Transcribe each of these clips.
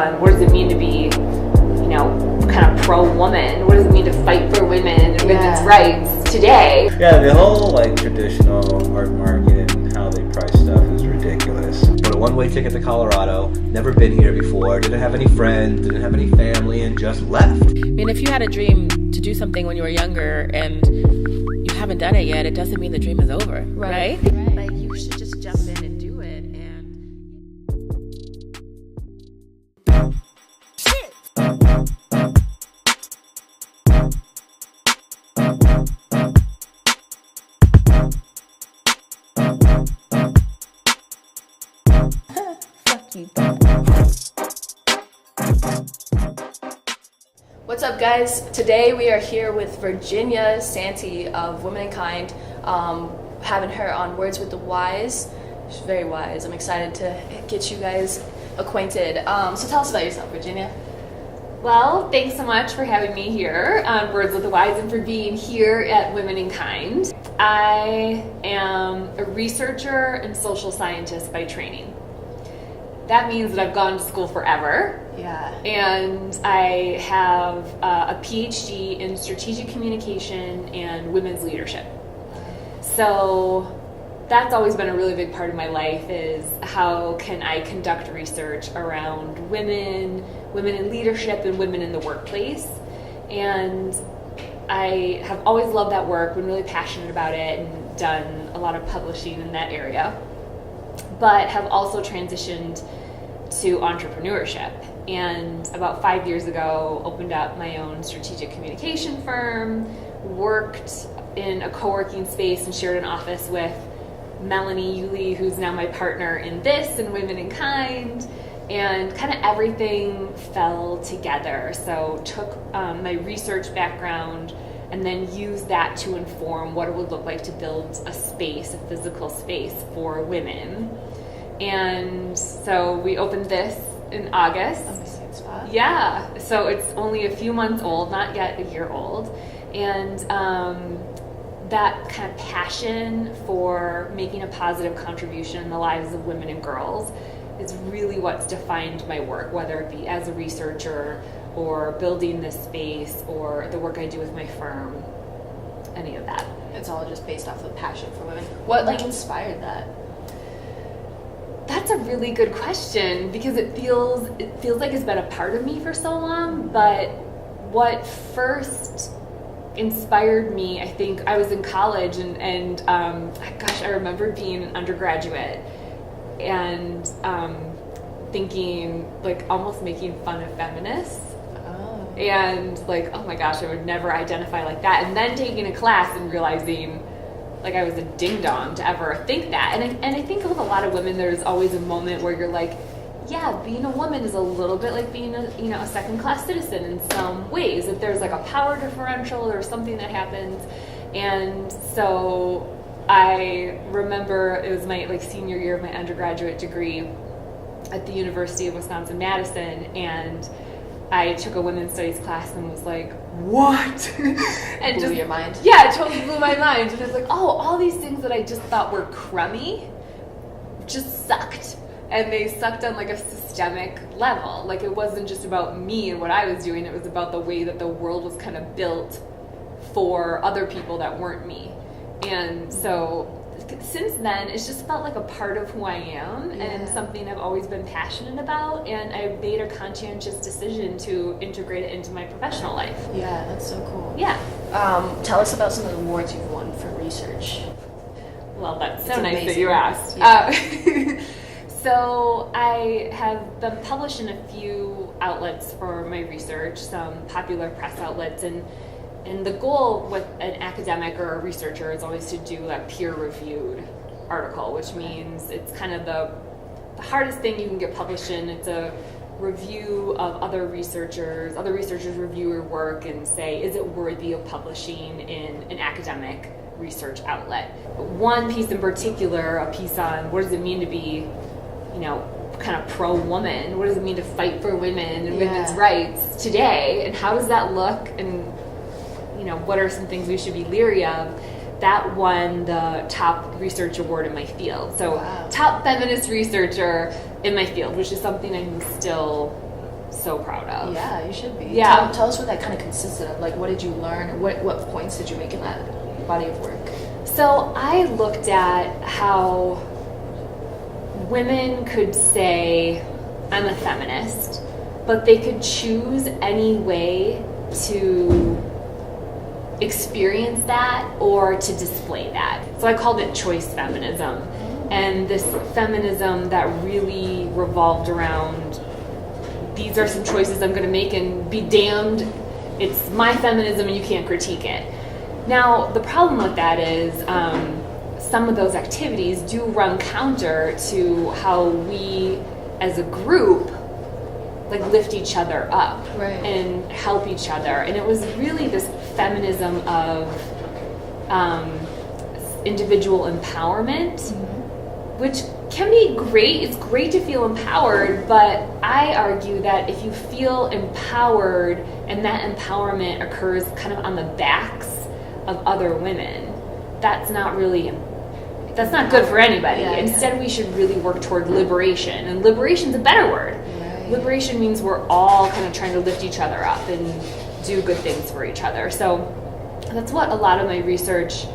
What does it mean to be, kind of pro-woman? What does it mean to fight for women and women's rights today? Yeah, the whole traditional art market and how they price stuff is ridiculous. But a one-way ticket to Colorado, never been here before, didn't have any friends, didn't have any family, and just left. I mean, if you had a dream to do something when you were younger and you haven't done it yet, it doesn't mean the dream is over, right? Like, you should just jump in and do it. What's up, guys? Today we are here with Virginia Santy of Womankind, having her on Words with the Wise. She's very wise. I'm excited to get you guys acquainted. So tell us about yourself, Virginia. Well, thanks so much for having me here on Words with the Wise and for being here at Womankind. I am a researcher and social scientist by training. That means that I've gone to school forever. Yeah. And I have a Ph.D. in strategic communication and women's leadership. So that's always been a really big part of my life, is how can I conduct research around women in leadership and women in the workplace. And I have always loved that work, been really passionate about it, and done a lot of publishing in that area, but have also transitioned to entrepreneurship. And about 5 years ago, opened up my own strategic communication firm, worked in a co-working space and shared an office with Melanie Yulee, who's now my partner in this and Womankind, and kind of everything fell together. So took my research background and then used that to inform what it would look like to build a space, a physical space for women. And so we opened this in August. Yeah, so it's only a few months old, not yet a year old. And that kind of passion for making a positive contribution in the lives of women and girls is really what's defined my work, whether it be as a researcher or building this space or the work I do with my firm, any of that. It's all just based off of passion for women. What inspired that? That's a really good question, because it feels like it's been a part of me for so long. But what first inspired me, I think I was in college and gosh, I remember being an undergraduate and thinking, like, almost making fun of feminists. And like, oh my gosh, I would never identify like that. And then taking a class and realizing, like, I was a ding-dong to ever think that. And I think with a lot of women, there's always a moment where you're like, yeah, being a woman is a little bit like being a second-class citizen in some ways. If there's like a power differential or something that happens. And so I remember it was my senior year of my undergraduate degree at the University of Wisconsin-Madison, and I took a women's studies class and was like, what? And blew your mind? Yeah, it totally blew my mind. And I was like, oh, all these things that I just thought were crummy just sucked. And they sucked on like a systemic level. Like, it wasn't just about me and what I was doing, it was about the way that the world was kind of built for other people that weren't me. And so since then, it's just felt like a part of who I am, and something I've always been passionate about, and I made a conscientious decision to integrate it into my professional life. Yeah, that's so cool. Yeah. Tell us about some of the awards you've won for research. Well, that's so It's nice amazing. that you asked. Yeah. So I have been published in a few outlets for my research, some popular press outlets, and the goal with an academic or a researcher is always to do a peer-reviewed article, which means it's kind of the hardest thing you can get published in. It's a review of other researchers review your work and say, is it worthy of publishing in an academic research outlet? One piece in particular, a piece on what does it mean to be, kind of pro-woman, what does it mean to fight for women and women's rights today, and how does that look, and what are some things we should be leery of? That won the top research award in my field. So top feminist researcher in my field, which is something I'm still so proud of. Yeah, you should be. Yeah. Tell us what that kind of consisted of. Like, what did you learn? What points did you make in that body of work? So I looked at how women could say, I'm a feminist, but they could choose any way to experience that or to display that. So I called it choice feminism. And this feminism that really revolved around, these are some choices I'm going to make, and be damned, it's my feminism and you can't critique it. Now, the problem with that is some of those activities do run counter to how we as a group like lift each other up and help each other. And it was really this feminism of individual empowerment, which can be great. It's great to feel empowered, but I argue that if you feel empowered and that empowerment occurs kind of on the backs of other women, that's not good for anybody. Instead, we should really work toward liberation, and liberation's a better word. Liberation means we're all kind of trying to lift each other up and do good things for each other. So that's what a lot of my research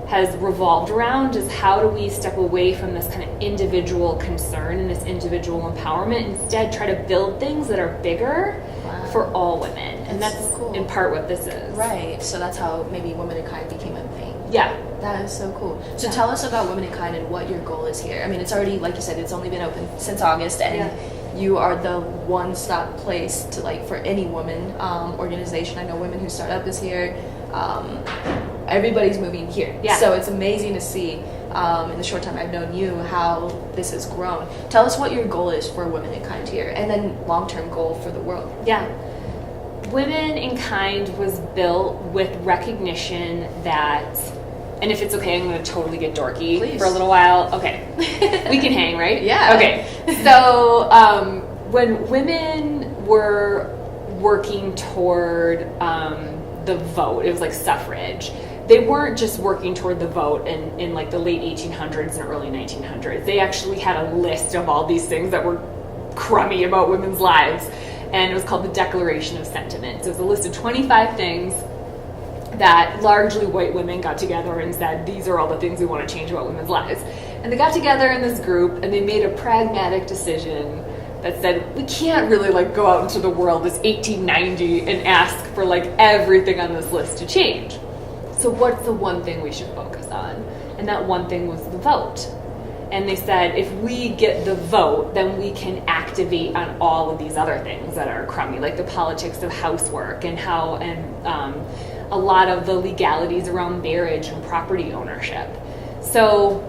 has revolved around, is how do we step away from this kind of individual concern and this individual empowerment, instead try to build things that are bigger for all women. And that's so cool. In part what this is. Right, so that's how maybe Women in Kind became a thing. Yeah. That is so cool. So tell us about Women in Kind and what your goal is here. I mean, it's already, like you said, it's only been open since August, and you are the one-stop place to, like, for any woman organization. I know Women Who Start Up is here. Everybody's moving here. Yeah. So it's amazing to see in the short time I've known you how this has grown. Tell us what your goal is for Women in Kind here, and then long-term goal for the world. Yeah. Women in Kind was built with recognition that, and if it's okay, I'm going to totally get dorky for a little while. Okay. We can hang, right? Yeah. Okay. So when women were working toward the vote, it was like suffrage, they weren't just working toward the vote in like the late 1800s and early 1900s. They actually had a list of all these things that were crummy about women's lives, and it was called the Declaration of Sentiments. It was a list of 25 things that largely white women got together and said, these are all the things we want to change about women's lives. And they got together in this group and they made a pragmatic decision that said, we can't really like go out into the world this 1890 and ask for like everything on this list to change. So what's the one thing we should focus on? And that one thing was the vote. And they said, if we get the vote, then we can activate on all of these other things that are crummy, like the politics of housework and a lot of the legalities around marriage and property ownership. So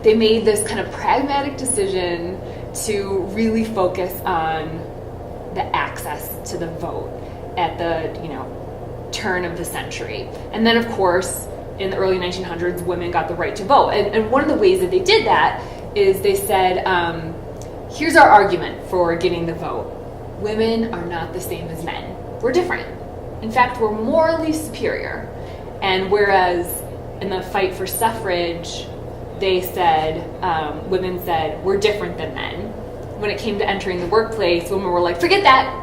they made this kind of pragmatic decision to really focus on the access to the vote at the, turn of the century. And then, of course, in the early 1900s, women got the right to vote. And one of the ways that they did that is they said, here's our argument for getting the vote. Women are not the same as men. We're different. In fact, we're morally superior. And whereas in the fight for suffrage, they said, women said, we're different than men. When it came to entering the workplace, women were like, forget that.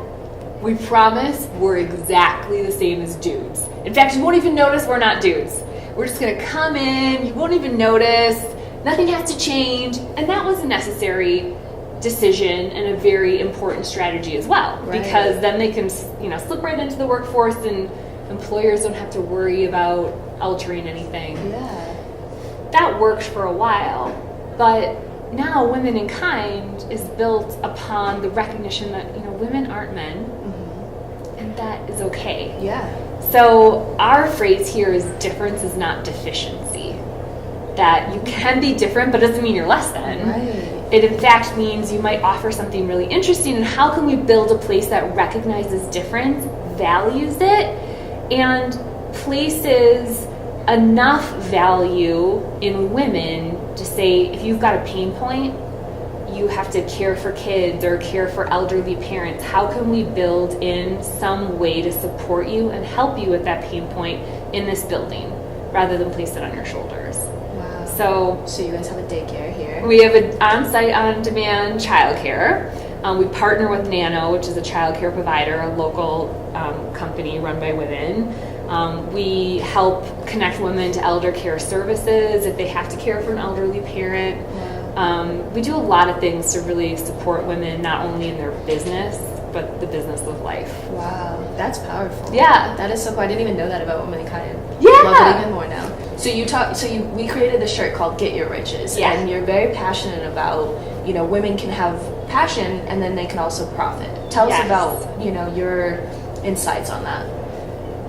We promise we're exactly the same as dudes. In fact, you won't even notice we're not dudes. We're just going to come in, you won't even notice, nothing has to change. And that was a necessary decision and a very important strategy as well. Right. Because then they can, slip right into the workforce and employers don't have to worry about altering anything. Yeah. That worked for a while, but now Women in Kind is built upon the recognition that, women aren't men, and that is okay. Yeah. So our phrase here is difference is not deficiency. That you can be different, but it doesn't mean you're less than. Right. It in fact means you might offer something really interesting, and how can we build a place that recognizes difference, values it, and places enough value in women to say, if you've got a pain point, you have to care for kids or care for elderly parents, how can we build in some way to support you and help you with that pain point in this building rather than place it on your shoulders? Wow. So you guys have a daycare here? We have an on-site, on-demand childcare. We partner with Nano, which is a child care provider, a local company run by women. We help connect women to elder care services if they have to care for an elderly parent. We do a lot of things to really support women, not only in their business, but the business of life. Wow, that's powerful. Yeah. That is so cool. I didn't even know that about Womankind. Yeah. Love it even more now. We created a shirt called Get Your Riches. Yeah. And you're very passionate about, women can have passion and then they can also profit. Tell us about, your insights on that.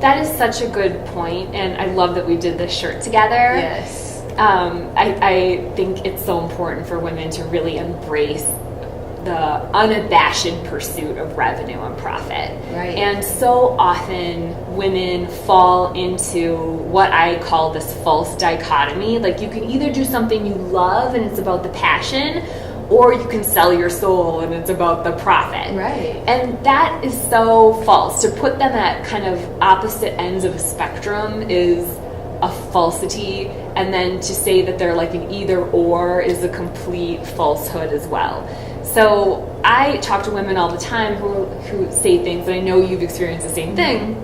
That is such a good point, and I love that we did this shirt together. Yes. I think it's so important for women to really embrace the unabashed pursuit of revenue and profit. Right. And so often women fall into what I call this false dichotomy. Like, you can either do something you love and it's about the passion, or you can sell your soul and it's about the profit. Right. And that is so false. To put them at kind of opposite ends of a spectrum is a falsity, and then to say that they're like an either or is a complete falsehood as well. So I talk to women all the time who say things, and I know you've experienced the same thing.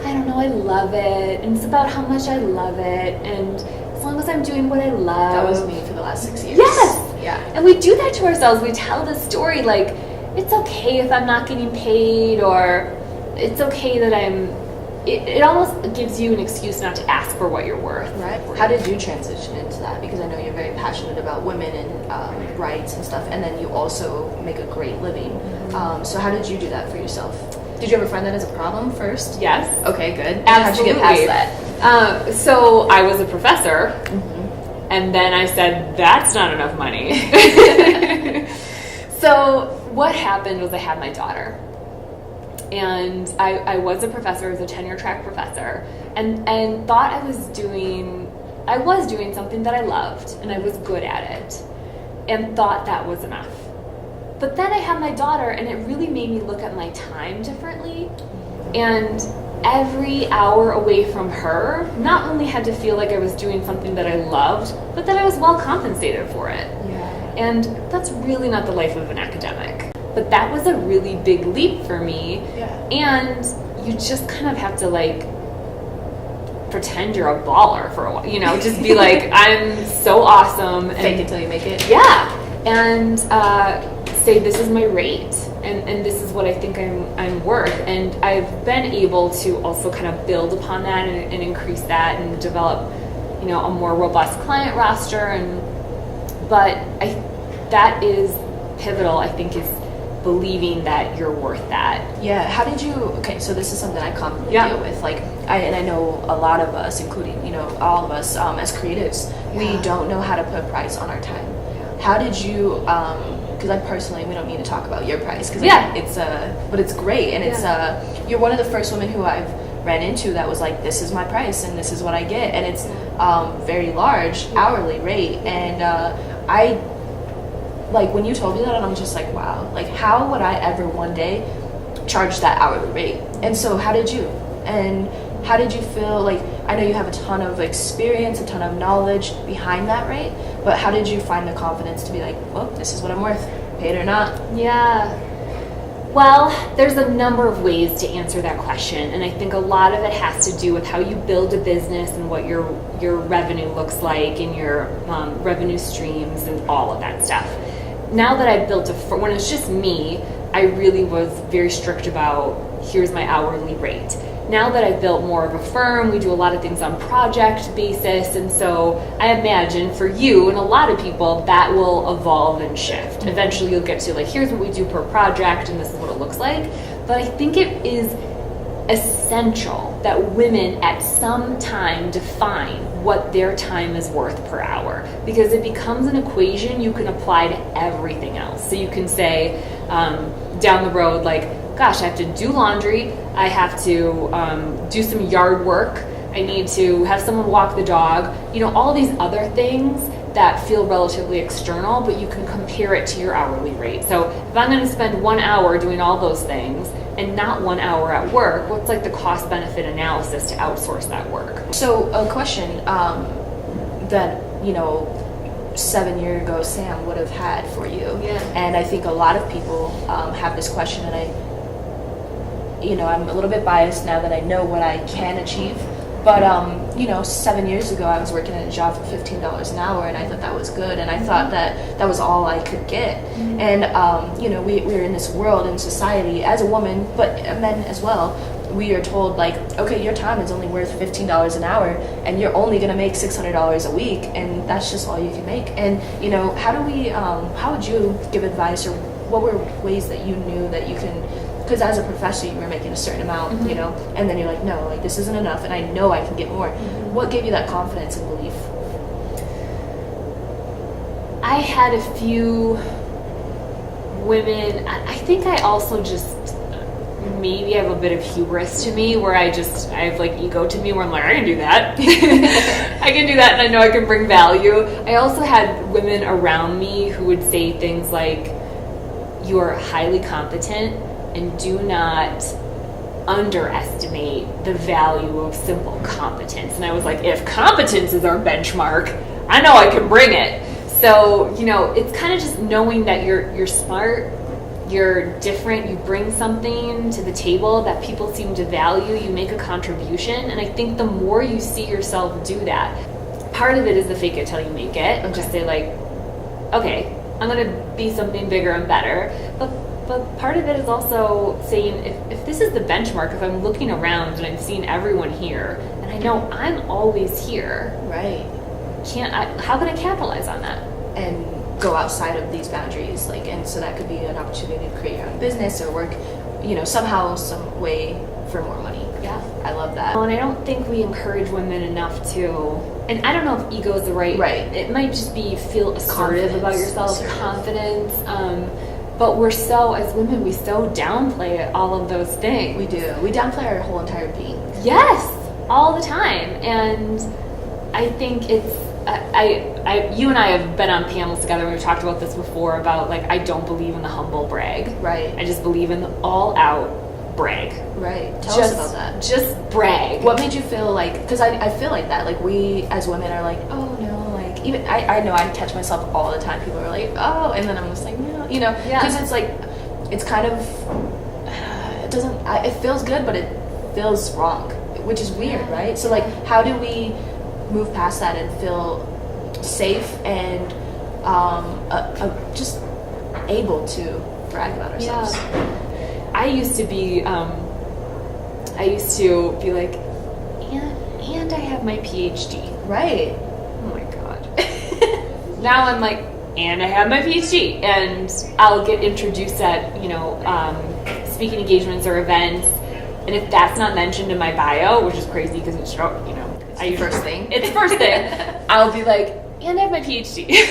I don't know, I love it, and it's about how much I love it, and as long as I'm doing what I love. That was me for the last 6 years. Yes! Yeah. And we do that to ourselves. We tell the story like, it's okay if I'm not getting paid, or it's okay that it almost gives you an excuse not to ask for what you're worth. Right. How did you transition into that? Because I know you're very passionate about women and rights and stuff, and then you also make a great living. So how did you do that for yourself? Did you ever find that as a problem first? Yes. Okay, good. Absolutely. How'd you get past that? So I was a professor, and then I said, that's not enough money. So what happened was I had my daughter. And I was a professor, I was a tenure track professor, and thought I was doing something that I loved, and I was good at it, and thought that was enough. But then I had my daughter, and it really made me look at my time differently. And every hour away from her not only had to feel like I was doing something that I loved, but that I was well compensated for it. Yeah. And that's really not the life of an academic. But that was a really big leap for me. Yeah. And you just kind of have to pretend you're a baller for a while, just be like, I'm so awesome. And Fake it till you make it. Yeah. And say, this is my rate, and this is what I think I'm worth. And I've been able to also kind of build upon that and increase that and develop, a more robust client roster. But that is pivotal, I think, is believing that you're worth that. Yeah. How did you? Okay, so this is something I commonly deal with. I know a lot of us, including all of us as creatives, we don't know how to put a price on our time. How did you? Because I personally, we don't need to talk about your price because but it's great, and it's you're one of the first women who I've ran into that was like, this is my price and this is what I get, and it's very large hourly rate, and I. Like, when you told me that, I'm just like, wow, like, how would I ever one day charge that hourly rate? And so how did you? And how did you feel? Like, I know you have a ton of experience, a ton of knowledge behind that rate, but how did you find the confidence to be like, well, this is what I'm worth, paid or not? Yeah. Well, there's a number of ways to answer that question, and I think a lot of it has to do with how you build a business and what your revenue looks like and your revenue streams and all of that stuff. Now that I've built when it's just me, I really was very strict about, here's my hourly rate. Now that I've built more of a firm, we do a lot of things on project basis, and so I imagine for you and a lot of people that will evolve and shift. Eventually you'll get to here's what we do per project and this is what it looks like. But I think it is essential that women at some time define what their time is worth per hour, because it becomes an equation you can apply to everything else. So you can say down the road, gosh, I have to do laundry, I have to do some yard work, I need to have someone walk the dog, all these other things that feel relatively external, but you can compare it to your hourly rate. So if I'm going to spend 1 hour doing all those things and not 1 hour at work, what's the cost benefit analysis to outsource that work? So a question that, 7 year ago Sam would have had for you. Yeah. And I think a lot of people have this question, and I'm a little bit biased now that I know what I can achieve. But 7 years ago I was working at a job for $15 an hour, and I thought that was good, and I thought that was all I could get. And we're in this world in society as a woman, but men as well. We are told, like, okay, your time is only worth $15 an hour, and you're only going to make $600 a week, and that's just all you can make. And how would you give advice, or what were ways that you knew that you can? Because as a professor, you were making a certain amount, and then you're like, no, like this isn't enough, and I know I can get more. What gave you that confidence and belief? I had a few women. I think I also just maybe have a bit of hubris to me, where I have like ego to me, where I'm like, I can do that. I can do that, and I know I can bring value. I also had women around me who would say things like, you are highly competent, and do not underestimate the value of simple competence. And I was like, if competence is our benchmark, I know I can bring it. So, it's kind of just knowing that you're smart, you're different, you bring something to the table that people seem to value, you make a contribution. And I think the more you see yourself do that, part of it is the fake it till you make it, and just say like, okay, I'm going to be something bigger and better. But part of it is also saying, if this is the benchmark, if I'm looking around and I'm seeing everyone here, and I know I'm always here, right? How can I capitalize on that? And go outside of these boundaries, and so that could be an opportunity to create your own business or work, somehow, some way for more money. Yeah. I love that. Well, and I don't think we encourage women enough to, and I don't know if ego is the right. It might just be feel assertive about yourself, confidence. But we're as women, we so downplay all of those things. We do. We downplay our whole entire being. Yes, all the time. And I think it's, you and I have been on panels together, and we've talked about this before, about like, I don't believe in the humble brag. Right. I just believe in the all out brag. Right. Tell us about that. Just brag. What made you feel like, because I feel like that, like we as women are like, oh no, like even, I know I catch myself all the time. People are like, oh, and then I'm just like, no, because it's like, it's kind of, it feels good, but it feels wrong, which is weird, right? So like, how do we move past that and feel safe and just able to brag about ourselves? Yeah. I used to be like, and I have my Ph.D. Right. Oh my God. Now I'm like, and I have my Ph.D. And I'll get introduced at, speaking engagements or events. And if that's not mentioned in my bio, which is crazy because it's, It's first thing. It's first thing. I'll be like, and I have my Ph.D.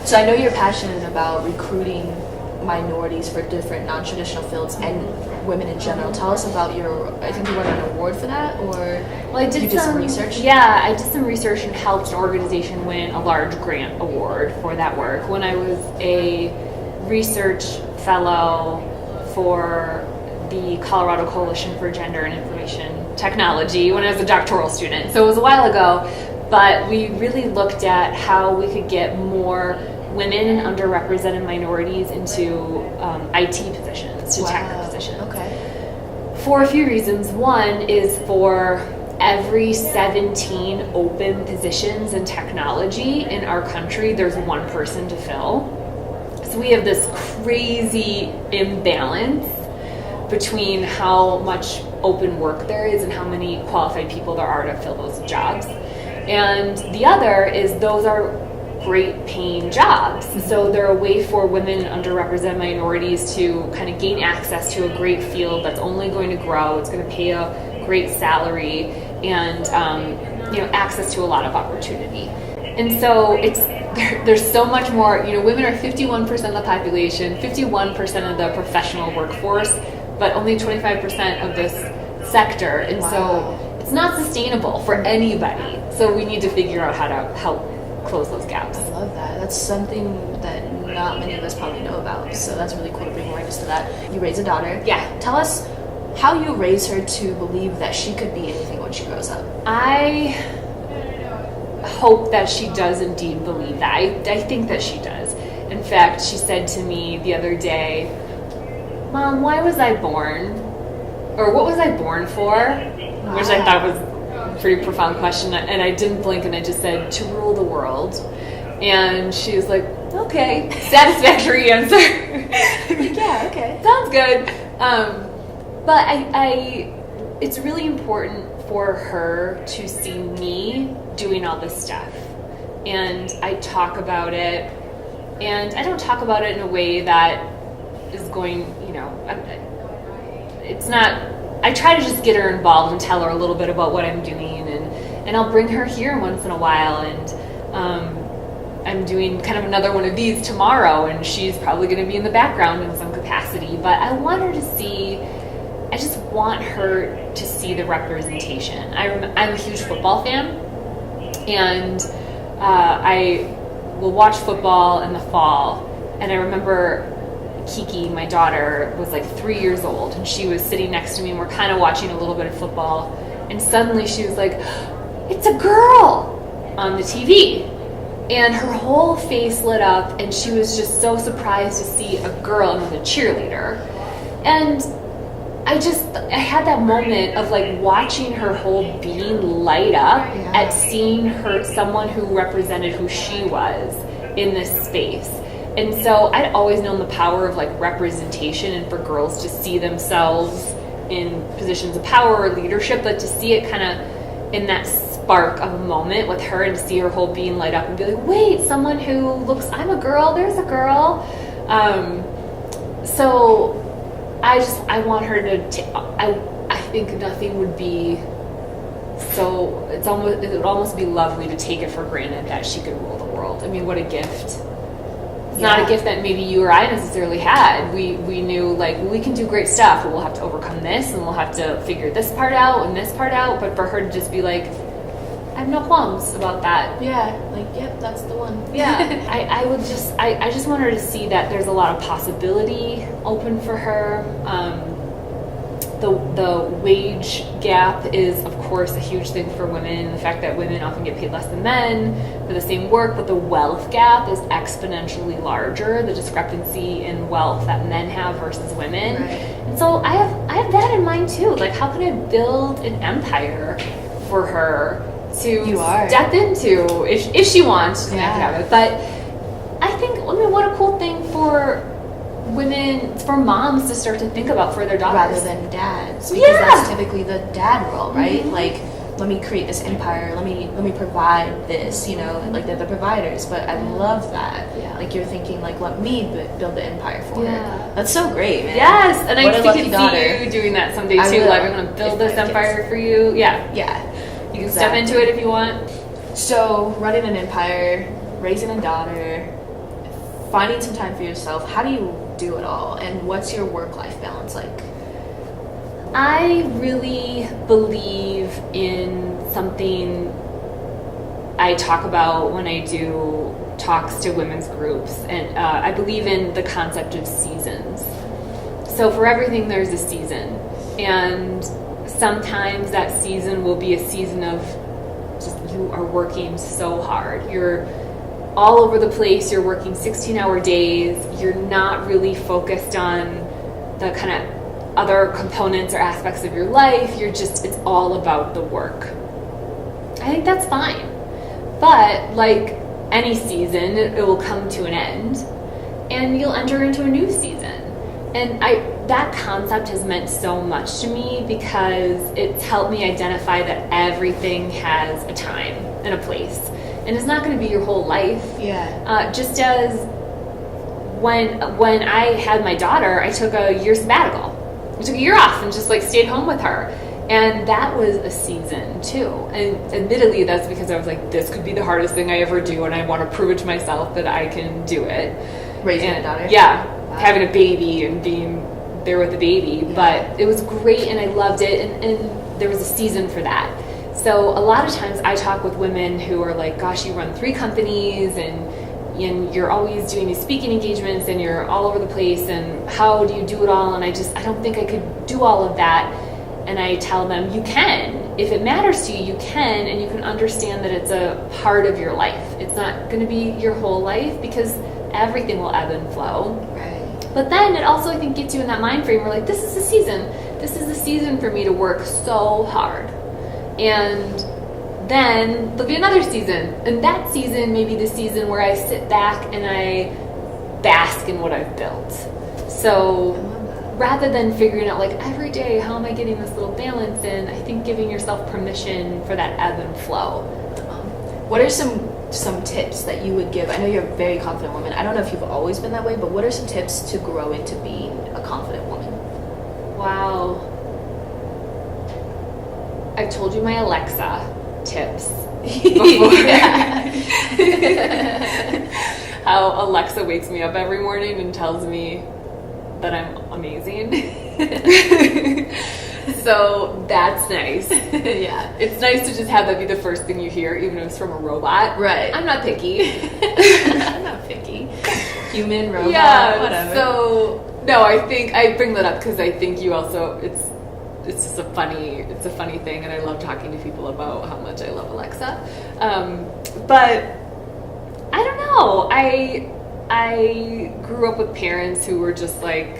So I know you're passionate about recruiting minorities for different non-traditional fields and women in general. Tell us about I think you won an award for that, or I did you did some research? Yeah, I did some research and helped an organization win a large grant award for that work when I was a research fellow for the Colorado Coalition for Gender and Information Technology when I was a doctoral student. So it was a while ago, but we really looked at how we could get more women and underrepresented minorities into IT positions, to tech positions. Okay. For a few reasons. One is for every 17 open positions in technology in our country, there's one person to fill. So we have this crazy imbalance between how much open work there is and how many qualified people there are to fill those jobs. And the other is those are great paying jobs. So they're a way for women and underrepresented minorities to kind of gain access to a great field that's only going to grow. It's going to pay a great salary and access to a lot of opportunity. And so there's so much more. Women are 51% of the population, 51% of the professional workforce, but only 25% of this sector. And so it's not sustainable for anybody. So we need to figure out how to help close those gaps. I love that. That's something that not many of us probably know about. So that's really cool to bring awareness to that. You raise a daughter. Yeah. Tell us how you raise her to believe that she could be anything when she grows up. I hope that she does indeed believe that. I think that she does. In fact, she said to me the other day, Mom, why was I born? Or what was I born for? Which I thought was a pretty profound question. And I didn't blink, and I just said, to rule the world. And she was like, okay, satisfactory answer. Like, yeah, okay. Sounds good. But it's really important for her to see me doing all this stuff. And I talk about it, and I don't talk about it in a way that is going, it's not, I try to just get her involved and tell her a little bit about what I'm doing, and I'll bring her here once in a while, and I'm doing kind of another one of these tomorrow, and she's probably going to be in the background in some capacity, but I want her to see, I just want her to see the representation. I'm a huge football fan, and I will watch football in the fall, and I remember Kiki, my daughter, was like 3 years old, and she was sitting next to me, and we're kind of watching a little bit of football, and suddenly she was like, it's a girl on the TV. And her whole face lit up, and she was just so surprised to see a girl, and was a cheerleader. And I had that moment of like watching her whole being light up at seeing someone who represented who she was in this space. And so I'd always known the power of like representation, and for girls to see themselves in positions of power or leadership, but to see it kind of in that spark of a moment with her, and to see her whole being light up and be like, wait, someone who looks, I'm a girl, there's a girl. So I want her to, I think nothing would be so, it would almost be lovely to take it for granted that she could rule the world. I mean, what a gift. It's not a gift that maybe you or I necessarily had. We knew, like, we can do great stuff, but we'll have to overcome this, and we'll have to figure this part out and this part out. But for her to just be like, I have no qualms about that. Yeah, like, yep, that's the one. Yeah, I just want her to see that there's a lot of possibility open for her. The wage gap is, of course, a huge thing for women. The fact that women often get paid less than men for the same work, but the wealth gap is exponentially larger, the discrepancy in wealth that men have versus women. Right. And so I have that in mind too. Like, how can I build an empire for her to step into if she wants? Yeah. Have it. But I mean, what a cool thing for women, for moms to start to think about for their daughters. Rather than dads. Because that's typically the dad role, right? Mm-hmm. Like, let me create this empire, let me provide this, like they're the providers. But I love that. Yeah. Like, you're thinking, like, let me build the empire for her. That's so great, man. Yes, and I think see you doing that someday too. Like, I'm going to build this empire for you. Yeah. Yeah. You can step into it if you want. So, running an empire, raising a daughter, finding some time for yourself, how do you do it all, and what's your work-life balance like? I really believe in something I talk about when I do talks to women's groups, and I believe in the concept of seasons. So for everything there's a season, and sometimes that season will be a season of just you are working so hard, you're all over the place, you're working 16-hour days, you're not really focused on the kind of other components or aspects of your life, it's all about the work. I think that's fine. But like any season, it will come to an end, and you'll enter into a new season. And that concept has meant so much to me, because it's helped me identify that everything has a time and a place. And it's not going to be your whole life. Yeah. Just as when I had my daughter, I took a year sabbatical. I took a year off and just like stayed home with her. And that was a season too. And admittedly, that's because I was like, this could be the hardest thing I ever do, and I want to prove it to myself that I can do it. Raising a daughter? Yeah. Wow. Having a baby and being there with the baby. Yeah. But it was great, and I loved it. And there was a season for that. So a lot of times I talk with women who are like, gosh, you run 3 companies, and you're always doing these speaking engagements, and you're all over the place, and how do you do it all? And I don't think I could do all of that. And I tell them, you can. if it matters to you, you can, and you can understand that it's a part of your life. It's not going to be your whole life, because everything will ebb and flow. Right. But then it also, I think, gets you in that mind frame where, like, this is the season. This is the season for me to work so hard. And then there'll be another season. And that season may be the season where I sit back and I bask in what I've built. So rather than figuring out, like, every day, how am I getting this little balance in, I think giving yourself permission for that ebb and flow. What are some tips that you would give? I know you're a very confident woman. I don't know if you've always been that way, but what are some tips to grow into being a confident woman? Wow. I've told you my Alexa tips before. How Alexa wakes me up every morning and tells me that I'm amazing. So that's nice. Yeah. It's nice to just have that be the first thing you hear, even if it's from a robot. Right. I'm not picky. I'm not picky. Human, robot, Yeah, whatever. so no, I think I bring that up because I think you also, it's just a funny thing, and I love talking to people about how much I love Alexa. But I don't know. I grew up with parents who were just like,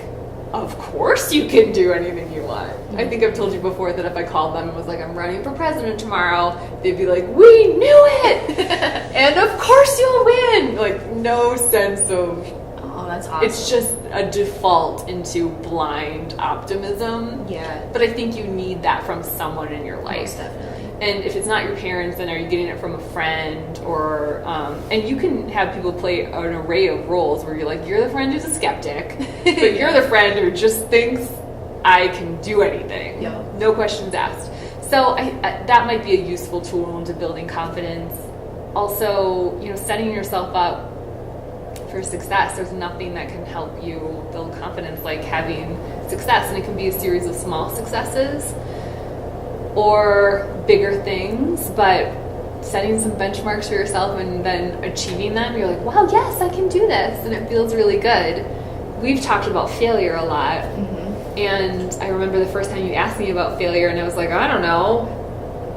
of course you can do anything you want. I think I've told you before that if I called them and was like, I'm running for president tomorrow, they'd be like, we knew it! And of course you'll win! Like, no sense of... Oh, that's awesome. It's just a default into blind optimism. Yeah. But I think you need that from someone in your life. Most definitely. And if it's not your parents, then are you getting it from a friend? Or and you can have people play an array of roles where you're like, you're the friend who's a skeptic, but you're the friend who just thinks I can do anything. Yeah. No questions asked. So I that might be a useful tool into building confidence. Also, setting yourself up for success. There's nothing that can help you build confidence like having success, and it can be a series of small successes or bigger things, but setting some benchmarks for yourself and then achieving them, you're like, wow, yes, I can do this, and it feels really good. We've talked about failure a lot, and I remember the first time you asked me about failure, and I was like, I don't know,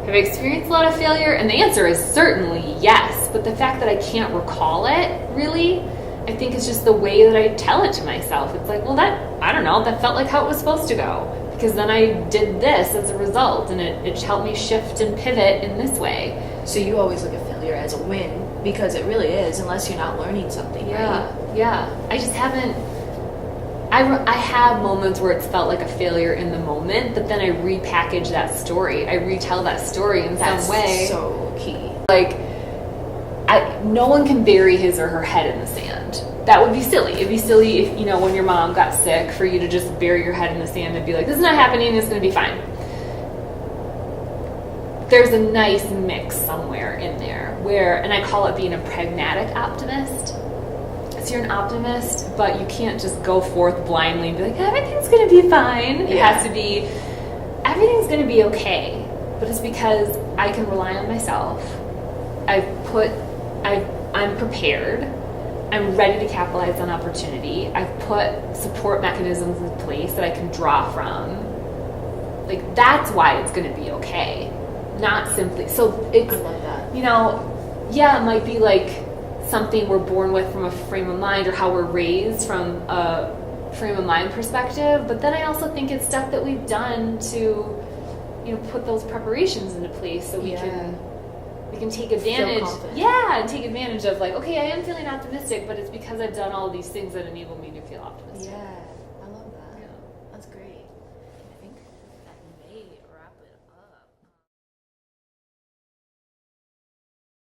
have I experienced a lot of failure? And the answer is certainly yes, but the fact that I can't recall it, really, I think it's just the way that I tell it to myself. It's like, well, I don't know, that felt like how it was supposed to go. Because then I did this as a result, and it helped me shift and pivot in this way. So you always look at failure as a win, because it really is, unless you're not learning something, right? Yeah. I just haven't... I have moments where it's felt like a failure in the moment, but then I repackage that story. I retell that story in some way. That's so key. Like, no one can bury his or her head in the sand. That would be silly. It'd be silly if, when your mom got sick, for you to just bury your head in the sand and be like, this is not happening, it's going to be fine. There's a nice mix somewhere in there where, and I call it being a pragmatic optimist. So you're an optimist, but you can't just go forth blindly and be like, everything's going to be fine. It has to be, everything's going to be okay. But it's because I can rely on myself. I'm prepared. I'm ready to capitalize on opportunity. I've put support mechanisms in place that I can draw from. Like, that's why it's going to be okay. Not simply... So it's... I love that. It might be like something we're born with from a frame of mind, or how we're raised from a frame of mind perspective, but then I also think it's stuff that we've done to, put those preparations into place so we can take advantage. And take advantage of, like, okay, I am feeling optimistic, but it's because I've done all these things that enable me to feel optimistic. Yeah, I love that. Yeah. That's great.